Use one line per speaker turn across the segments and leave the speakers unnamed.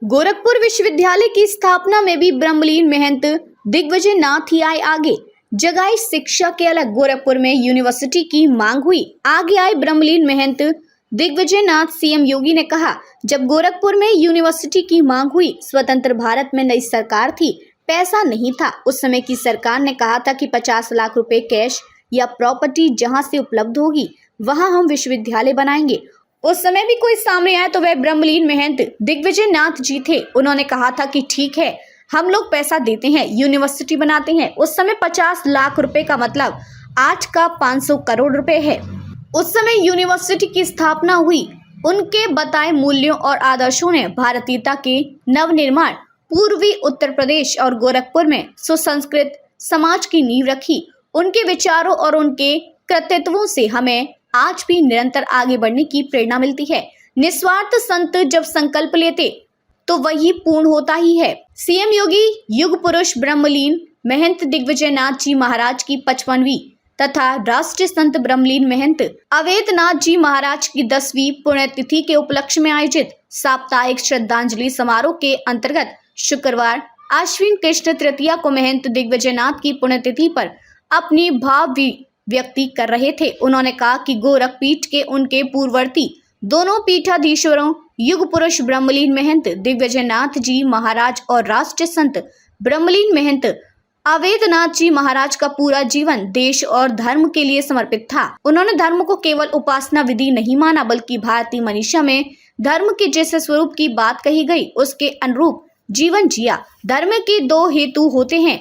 गोरखपुर विश्वविद्यालय की स्थापना में भी ब्रह्मलीन महंत दिग्विजय नाथ ही आए आगे। जगाई शिक्षा के अलग गोरखपुर में यूनिवर्सिटी की मांग हुई, आगे आए ब्रह्मलीन महंत दिग्विजय नाथ। सीएम योगी ने कहा, जब गोरखपुर में यूनिवर्सिटी की मांग हुई, स्वतंत्र भारत में नई सरकार थी, पैसा नहीं था। उस समय की सरकार ने कहा था कि 50 लाख रुपए कैश या प्रॉपर्टी जहां से उपलब्ध होगी वहां हम विश्वविद्यालय बनाएंगे। उस समय भी कोई सामने आया तो वह ब्रह्मलीन महंत दिग्विजय नाथ जी थे। उन्होंने कहा था कि ठीक है, हम लोग पैसा देते हैं, यूनिवर्सिटी बनाते हैं। उस समय 50 लाख रुपए का मतलब आज का 500 करोड़ रुपए है। उस समय यूनिवर्सिटी की स्थापना हुई। उनके बताए मूल्यों और आदर्शों ने भारतीयता के नवनिर्माण, पूर्वी उत्तर प्रदेश और गोरखपुर में सुसंस्कृत समाज की नींव रखी। उनके विचारों और उनके कृतित्वों से हमें आज भी निरंतर आगे बढ़ने की प्रेरणा मिलती है। निस्वार्थ संत जब संकल्प लेते तो वही पूर्ण होता ही है। सीएम योगी युग पुरुष ब्रह्मलीन महंत दिग्विजय नाथ जी महाराज की 55वीं तथा राष्ट्रीय संत ब्रह्मलीन महंत अवैधनाथ जी महाराज की 10वीं पुण्यतिथि के उपलक्ष्य में आयोजित साप्ताहिक श्रद्धांजलि समारोह के अंतर्गत शुक्रवार आश्विन कृष्ण तृतीया को महंत दिग्विजय नाथ की पुण्यतिथि पर अपनी भाव व्यक्ति कर रहे थे। उन्होंने कहा कि गोरख पीठ के उनके पूर्ववर्ती दोनों पीठाधीश्वरों युग पुरुष ब्रह्मलीन महंत दिग्विजय नाथ जी महाराज और राष्ट्रीय संत ब्रह्मलीन महंत अवैधनाथ जी महाराज का पूरा जीवन देश और धर्म के लिए समर्पित था। उन्होंने धर्म को केवल उपासना विधि नहीं माना, बल्कि भारतीय मनीषा में धर्म के जिस स्वरूप की बात कही गई उसके अनुरूप जीवन जिया। धर्म के दो हेतु होते हैं,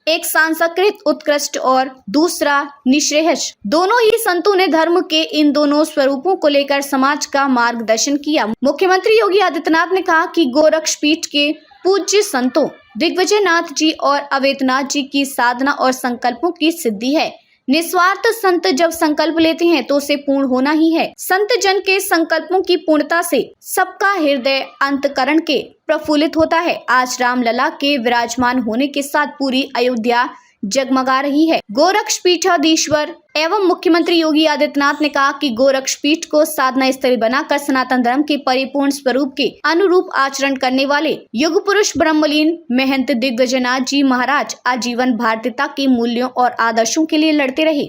एक सांस्कृत उत्कृष्ट और दूसरा निःश्रेयस। दोनों ही संतों ने धर्म के इन दोनों स्वरूपों को लेकर समाज का मार्गदर्शन किया। मुख्यमंत्री योगी आदित्यनाथ ने कहा कि गोरक्षपीठ के पूज्य संतों दिग्विजय नाथ जी और अवैधनाथ जी की साधना और संकल्पों की सिद्धि है। निस्वार्थ संत जब संकल्प लेते हैं तो उसे पूर्ण होना ही है। संत जन के संकल्पों की पूर्णता से सबका हृदय अंतकरण के प्रफुल्लित होता है। आज रामलला के विराजमान होने के साथ पूरी अयोध्या जगमगा रही है। गोरक्षपीठाधीश्वर एवं मुख्यमंत्री योगी आदित्यनाथ ने कहा कि गोरक्षपीठ को साधना स्थल बनाकर सनातन धर्म के परिपूर्ण स्वरूप के अनुरूप आचरण करने वाले युग पुरुष ब्रह्मलीन महंत दिग्विजय नाथ जी महाराज आजीवन भारतीयता के मूल्यों और आदर्शों के लिए लड़ते रहे।